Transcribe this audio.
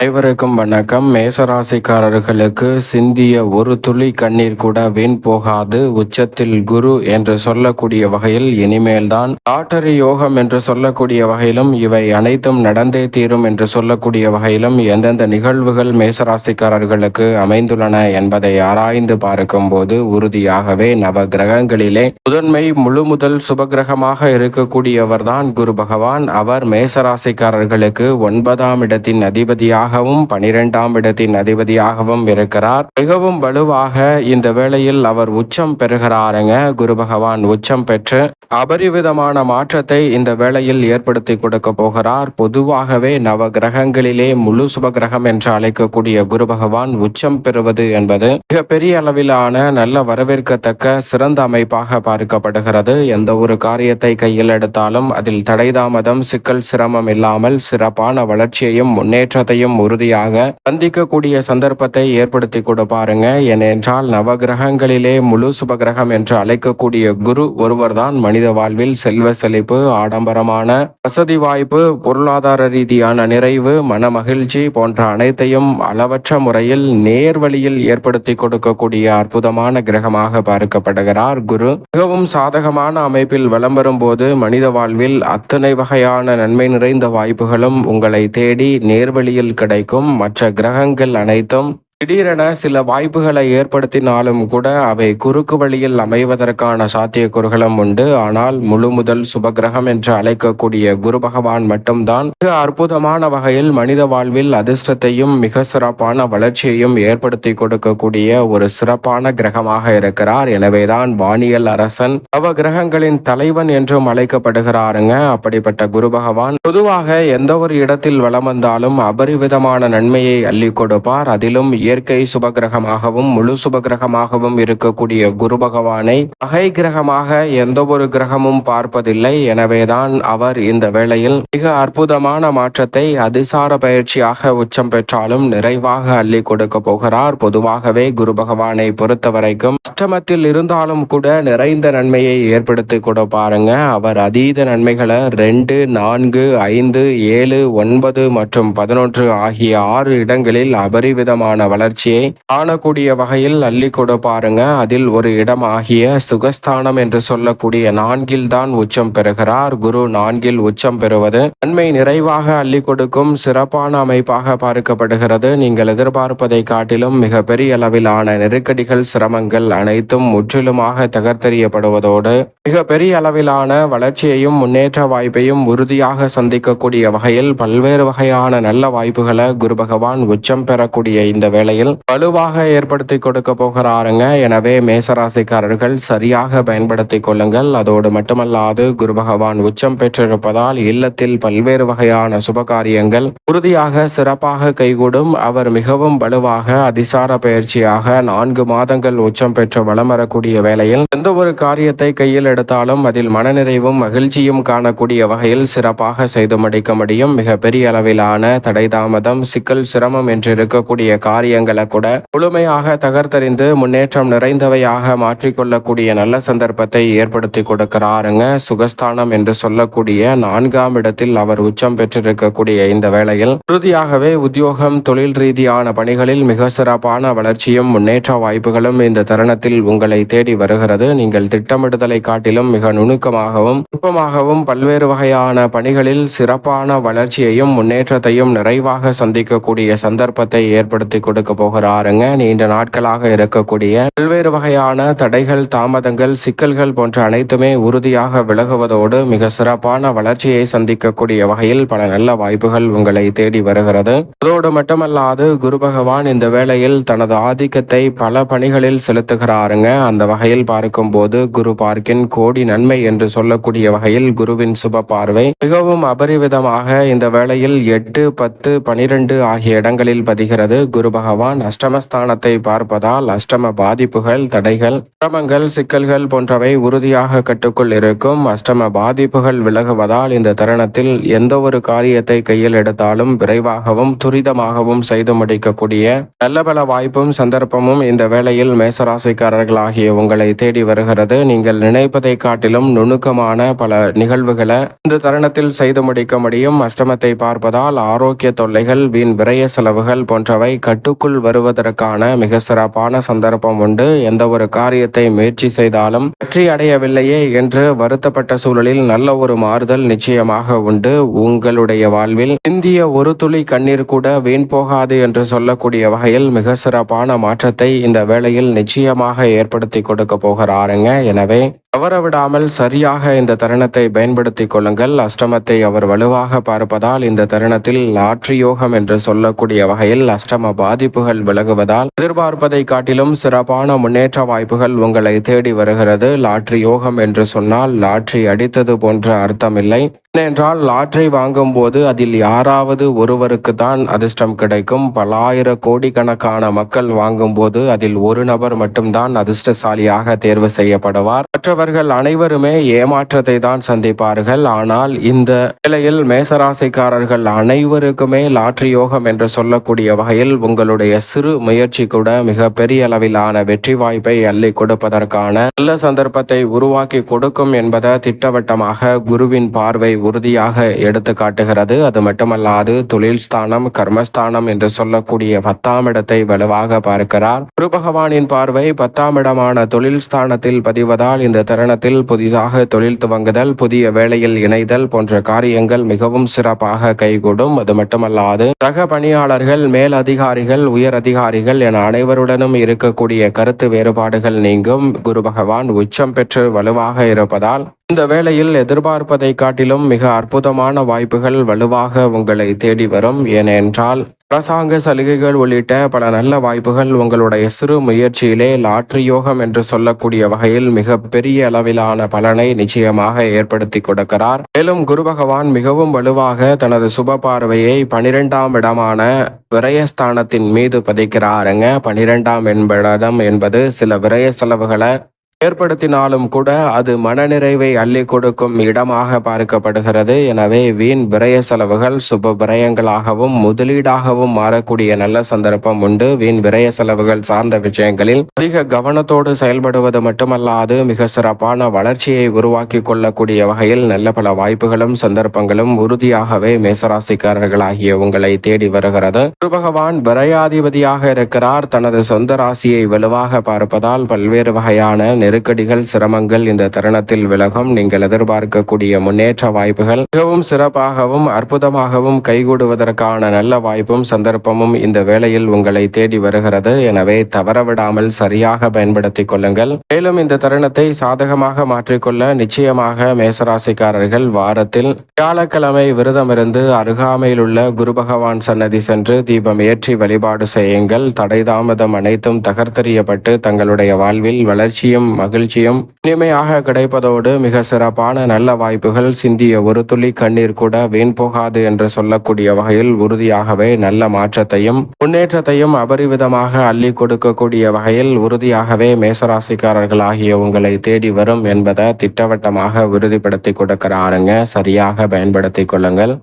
அனைவருக்கும் வணக்கம். மேசராசிக்காரர்களுக்கு சிந்திய ஒரு துளி கண்ணீர் கூட வீண் போகாது. உச்சத்தில் குரு என்று சொல்லக்கூடிய வகையில் இனிமேல்தான் லாட்டரி யோகம் என்று சொல்லக்கூடிய வகையிலும் இவை அனைத்தும் நடந்தே தீரும் என்று சொல்லக்கூடிய வகையிலும் எந்தெந்த நிகழ்வுகள் மேசராசிக்காரர்களுக்கு அமைந்துள்ளன என்பதை ஆராய்ந்து பார்க்கும் போது உறுதியாகவே நவ கிரகங்களிலே முதன்மை முழு முதல் சுபகிரகமாக இருக்கக்கூடியவர்தான் குரு பகவான். அவர் மேசராசிக்காரர்களுக்கு 9ஆம் இடத்தின் அதிபதியாக 12ஆம் இடத்தின் அதிபதியாகவும் இருக்கிறார். மிகவும் வலுவாக இந்த வேளையில் அவர் உச்சம் பெறுகிறாருங்க. குரு பகவான் உச்சம் பெற்று அபரிவிதமான மாற்றத்தை இந்த வேளையில் ஏற்படுத்தி கொடுக்க போகிறார். பொதுவாகவே நவ கிரகங்களிலே முழு சுபகிரகம் என்று அழைக்கக்கூடிய குரு பகவான் உச்சம் பெறுவது என்பது மிகப்பெரிய அளவிலான நல்ல வரவேற்கத்தக்க சிறந்த அமைப்பாக பார்க்கப்படுகிறது. எந்த ஒரு காரியத்தை கையில் எடுத்தாலும் அதில் தடைதாமதம் சிக்கல் சிரமம் இல்லாமல் சிறப்பான வளர்ச்சியையும் முன்னேற்றத்தையும் உறுதியாக சந்திக்கக்கூடிய சந்தர்ப்பத்தை ஏற்படுத்தி கொடுப்பாருங்க. ஏனென்றால் நவகிரகங்களிலே முழு சுபகிரகம் என்று அழைக்கக்கூடிய குரு ஒருவர்தான் மனித வாழ்வில் செல்வ செழிப்பு, ஆடம்பரமான வசதி வாய்ப்பு, பொருளாதார ரீதியான நிறைவு, மன மகிழ்ச்சி போன்ற அனைத்தையும் அளவற்ற முறையில் நேர்வழியில் ஏற்படுத்தி கொடுக்கக்கூடிய அற்புதமான கிரகமாக பார்க்கப்படுகிறார் குரு. மிகவும் சாதகமான அமைப்பில் வலம் வரும்போது மனித வாழ்வில் அத்தனை வகையான நன்மை நிறைந்த வாய்ப்புகளும் உங்களை தேடி நேர்வழியில் கிடைக்கும். மற்ற கிரகங்கள் அனைத்தும் திடீரென சில வாய்ப்புகளை ஏற்படுத்தினாலும் கூட அவை குறுக்கு வழியில் அமைவதற்கான சாத்தியக்கூறுகளும் உண்டு. ஆனால் முழு முதல் சுபகிரகம் என்று அழைக்கக்கூடிய குரு பகவான் மட்டும்தான் மிக அற்புதமான வகையில் மனித வாழ்வில் அதிர்ஷ்டத்தையும் மிக சிறப்பான வளர்ச்சியையும் ஏற்படுத்தி கொடுக்கக்கூடிய ஒரு சிறப்பான கிரகமாக இருக்கிறார். எனவேதான் வானியல் அரசன் நவ கிரகங்களின் தலைவன் என்றும் அழைக்கப்படுகிறாருங்க. அப்படிப்பட்ட குரு பகவான் பொதுவாக எந்த ஒரு இடத்தில் வலம் வந்தாலும் அபரிவிதமான நன்மையை அள்ளி கொடுப்பார். அதிலும் இயற்கை சுபகிரகமாகவும் முழு சுபகிரகமாகவும் இருக்கக்கூடிய குரு பகவானை பகை கிரகமாக எந்த ஒரு கிரகமும் பார்ப்பதில்லை. எனவேதான் அவர் இந்த வேளையில் மிக அற்புதமான மாற்றத்தை அதிசார பயிற்சியாக உச்சம் பெற்றாலும் நிறைவாக அள்ளி கொடுக்க போகிறார். பொதுவாகவே குரு பகவானை பொறுத்த வரைக்கும் அஷ்டமத்தில் இருந்தாலும் கூட நிறைந்த நன்மையை ஏற்படுத்தி கொடுப்பாருங்க. அவர் அதீத நன்மைகளை 2, 4, 5, 7, 9 மற்றும் 11 ஆகிய 6 இடங்களில் அபரிவிதமான வளர்ச்சியை காணக்கூடிய வகையில் அள்ளி கொடுப்பாருங்க. அதில் ஒரு இடம் ஆகிய சுகஸ்தானம் என்று சொல்லக்கூடிய 4 தான் உச்சம் பெறுகிறார். குரு 4 உச்சம் பெறுவது நன்மை நிறைவாக அள்ளி கொடுக்கும் சிறப்பான அமைப்பாக பார்க்கப்படுகிறது. நீங்கள் எதிர்பார்ப்பதை காட்டிலும் மிக பெரிய அளவிலான நெருக்கடிகள் சிரமங்கள் அனைத்தும் முற்றிலுமாக தகர்த்தெறியப்படுவதோடு மிக பெரிய அளவிலான வளர்ச்சியையும் முன்னேற்ற வாய்ப்பையும் உறுதியாக சந்திக்கக்கூடிய வகையில் பல்வேறு வகையான நல்ல வாய்ப்புகளை குரு பகவான் உச்சம் பெறக்கூடிய இந்த வேளையில் வலுவாக ஏற்படுத்தி கொடுக்க போகிறாருங்க. எனவே மேசராசிக்காரர்கள் சரியாக பயன்படுத்தி கொள்ளுங்கள். அதோடு மட்டுமல்லாது குரு பகவான் உச்சம் பெற்றிருப்பதால் இல்லத்தில் பல்வேறு வகையான சுபகாரியங்கள் உறுதியாக சிறப்பாக கைகூடும். அவர் மிகவும் வலுவாக அதிசார பயிற்சியாக 4 மாதங்கள் உச்சம் பெற்று வலம் வரக்கூடிய வேளையில் எந்த ஒரு காரியத்தை கையில் எடுத்தாலும் அதில் மனநிறைவும் மகிழ்ச்சியும் காணக்கூடிய வகையில் சிறப்பாக செய்து முடிக்க முடியும். மிக பெரிய அளவிலான தடை தாமதம் சிக்கல் சிரமம் என்று இருக்கக்கூடிய காரியங்களை கூட முழுமையாக தகர்த்தறிந்து முன்னேற்றம் நிறைந்தவையாக மாற்றிக்கொள்ளக்கூடிய நல்ல சந்தர்ப்பத்தை ஏற்படுத்தி கொடுக்கிறாருங்க. சுகஸ்தானம் என்று சொல்லக்கூடிய 4ஆம் இடத்தில் அவர் உச்சம் பெற்றிருக்கக்கூடிய இந்த வேளையில் உறுதியாகவே உத்தியோகம் தொழில் ரீதியான பணிகளில் மிக சிறப்பான வளர்ச்சியும் முன்னேற்ற வாய்ப்புகளும் இந்த தருணத்தில் உங்களை தேடி வருகிறது. நீங்கள் திட்டமிடுதலை காட்டிலும் மிக நுணுக்கமாகவும் நுட்பமாகவும் பல்வேறு வகையான பணிகளில் சிறப்பான வளர்ச்சியையும் முன்னேற்றத்தையும் நிறைவாக சந்திக்கக்கூடிய சந்தர்ப்பத்தை ஏற்படுத்தி கொடுக்க போகிறாருங்க. நீண்ட நாட்களாக இருக்கக்கூடிய பல்வேறு வகையான தடைகள் தாமதங்கள் சிக்கல்கள் போன்ற அனைத்துமே உறுதியாக விலகுவதோடு மிக சிறப்பான வளர்ச்சியை சந்திக்கக்கூடிய வகையில் பல நல்ல வாய்ப்புகள் உங்களை தேடி வருகிறது. அதோடு மட்டுமல்லாது குரு பகவான் இந்த வேளையில் தனது ஆதிக்கத்தை பல பணிகளில் செலுத்துகிறாருங்க. அந்த வகையில் பார்க்கும் போது குரு பார்க்கின் கோடி நன்மை என்று சொல்லக்கூடிய வகையில் குருவின் சுப பார்வை மிகவும் அபரிவிதமாக இந்த வேளையில் 8, 10, 12 ஆகிய இடங்களில் பதிகிறது. குரு பகவான் பகவான் அஷ்டமஸ்தானத்தை பார்ப்பதால் அஷ்டம பாதிப்புகள், தடைகள், சிரமங்கள், சிக்கல்கள் போன்றவை உறுதியாக கட்டுக்குள் இருக்கும். அஷ்டம பாதிப்புகள் விலகுவதால் இந்த தருணத்தில் எந்த ஒரு காரியத்தை கையில் எடுத்தாலும் விரைவாகவும் துரிதமாகவும் செய்து முடிக்கக்கூடிய நல்ல பல வாய்ப்பும் சந்தர்ப்பமும் இந்த வேளையில் மேசராசிக்காரர்களாகிய உங்களை தேடி வருகிறது. நீங்கள் நினைப்பதை காட்டிலும் நுணுக்கமான பல நிகழ்வுகளை இந்த தருணத்தில் செய்து முடிக்க முடியும். அஷ்டமத்தை பார்ப்பதால் ஆரோக்கிய தொல்லைகள், வீண் விரய செலவுகள் போன்றவை கட்டுக்குள் வருவதற்கான மிக சிறப்பான சந்தர்ப்பம் உண்டு. எந்த ஒரு காரியத்தை முயற்சி செய்தாலும் வெற்றி அடையவில்லையே என்று வருத்தப்பட்ட சூழலில் நல்ல ஒரு மாறுதல் நிச்சயமாக உண்டு. உங்களுடைய வாழ்வில் இந்திய ஒரு துளி கண்ணீர் கூட வீண் போகாது என்று சொல்லக்கூடிய வகையில் மிக சிறப்பான மாற்றத்தை இந்த வேளையில் நிச்சயமாக ஏற்படுத்தி கொடுக்க போகிறாருங்க. எனவே தவறவிடாமல் சரியாக இந்த தருணத்தை பயன்படுத்திக் கொள்ளுங்கள். அஷ்டமத்தை அவர் வலுவாக பார்ப்பதால் இந்த தருணத்தில் லாட்ரி யோகம் என்று சொல்லக்கூடிய வகையில் அஷ்டம பாதிப்புகள் விலகுவதால் எதிர்பார்ப்பதை காட்டிலும் சிறப்பான முன்னேற்ற வாய்ப்புகள் உங்களை தேடி வருகிறது. லாட்ரி யோகம் என்று சொன்னால் லாட்ரி அடித்தது போன்ற அர்த்தமில்லை. ஏனென்றால் லாட்ரி வாங்கும் போது அதில் யாராவது ஒருவருக்கு தான் அதிர்ஷ்டம் கிடைக்கும். பல்லாயிர கோடிக்கணக்கான மக்கள் வாங்கும் போது அதில் ஒரு நபர் மட்டும்தான் அதிர்ஷ்டசாலியாக தேர்வு செய்யப்படுவார். மற்றவர்கள் அனைவருமே ஏமாற்றத்தை தான் சந்திப்பார்கள். ஆனால் இந்த நிலையில் மேசராசிக்காரர்கள் அனைவருக்குமே லாட்ரி யோகம் என்று சொல்லக்கூடிய வகையில் உங்களுடைய சிறு முயற்சி கூட மிக பெரிய அளவிலான வெற்றி வாய்ப்பை அள்ளி கொடுப்பதற்கான நல்ல சந்தர்ப்பத்தை உருவாக்கி கொடுக்கும் என்பதை திட்டவட்டமாக குருவின் பார்வை உறுதியாக எடுத்து காட்டுகிறது. அது மட்டுமல்லாது தொழில் ஸ்தானம், கர்மஸ்தானம் என்று சொல்லக்கூடிய 10ஆம் இடத்தை வலுவாக பார்க்கிறார். குரு பகவானின் பார்வை 10ஆம் இடமான தொழில் ஸ்தானத்தில் பதிவதால் இந்த தருணத்தில் புதிதாக தொழில் துவங்குதல், புதிய வேளையில் இணைதல் போன்ற காரியங்கள் மிகவும் சிறப்பாக கைகூடும். அது மட்டுமல்லாது சக பணியாளர்கள், மேல் அதிகாரிகள், உயர் அதிகாரிகள் என அனைவருடனும் இருக்கக்கூடிய கருத்து வேறுபாடுகள் நீங்கும். குரு பகவான் உச்சம் பெற்று வலுவாக இருப்பதால் இந்த வேளையில் எதிர்பார்ப்பதை காட்டிலும் மிக அற்புதமான வாய்ப்புகள் வலுவாக உங்களை தேடி வரும். ஏனென்றால் அரசாங்க சலுகைகள் உள்ளிட்ட பல நல்ல வாய்ப்புகள் உங்களுடைய சிறு முயற்சியிலே லாட்ரி யோகம் என்று சொல்லக்கூடிய வகையில் மிக பெரிய அளவிலான பலனை நிச்சயமாக ஏற்படுத்தி கொடுக்கிறார். மேலும் குரு பகவான் மிகவும் வலுவாக தனது சுப பார்வையை 12ஆம் இடமான விரயஸ்தானத்தின் மீது பதிக்கிறாருங்க. 12ஆம் இடம் என்பது சில விரய செலவுகளை ஏற்படுத்தினாலும் கூட அது மனநிறைவை அள்ளி கொடுக்கும் இடமாக பார்க்கப்படுகிறது. எனவே வீண் விரய செலவுகள் சுப விரயங்களாகவும் முதலீடாகவும் மாறக்கூடிய நல்ல சந்தர்ப்பம் உண்டு. வீண் விரய செலவுகள் சார்ந்த விஷயங்களில் அதிக கவனத்தோடு செயல்படுவது மட்டுமல்லாது மிக சிறப்பான வளர்ச்சியை உருவாக்கி கொள்ளக்கூடிய வகையில் நல்ல பல வாய்ப்புகளும் சந்தர்ப்பங்களும் உறுதியாகவே மேசராசிக்காரர்களாகிய உங்களை தேடி வருகிறது. குரு பகவான் விரயாதிபதியாக இருக்கிறார். தனது சொந்த ராசியை வலுவாக பார்ப்பதால் பல்வேறு வகையான நெருக்கடிகள், சிரமங்கள் இந்த தருணத்தில் விலகும். நீங்கள் எதிர்பார்க்கக்கூடிய முன்னேற்ற வாய்ப்புகள் மிகவும் சிறப்பாகவும் அற்புதமாகவும் கைகூடுவதற்கான நல்ல வாய்ப்பும் சந்தர்ப்பமும் இந்த வேளையில் உங்களை தேடி வருகிறது. எனவே தவறவிடாமல் சரியாக பயன்படுத்திக் கொள்ளுங்கள். மேலும் இந்த தருணத்தை சாதகமாக மாற்றிக்கொள்ள நிச்சயமாக மேசராசிக்காரர்கள் வாரத்தில் வியாழக்கிழமை விரதமிருந்து அருகாமையில் உள்ள குரு பகவான் சன்னதி சென்று தீபம் ஏற்றி வழிபாடு செய்யுங்கள். தடை தாமதம் அனைத்தும் தகர்த்தெறியப்பட்டு தங்களுடைய வாழ்வில் வளர்ச்சியும் மகிழ்ச்சியும் இனிமையாக கிடைப்பதோடு மிக சிறப்பான நல்ல வாய்ப்புகள், சிந்திய ஒரு துளி கண்ணீர் கூட வீண் போகாது என்று சொல்லக்கூடிய வகையில் உறுதியாகவே நல்ல மாற்றத்தையும் முன்னேற்றத்தையும் அபரிவிதமாக அள்ளி கொடுக்கக்கூடிய வகையில் உறுதியாகவே மேசராசிக்காரர்கள் ஆகிய உங்களை தேடி வரும் என்பதை திட்டவட்டமாக உறுதிப்படுத்தி கொடுக்கிறாருங்க. சரியாக பயன்படுத்திக் கொள்ளுங்கள்.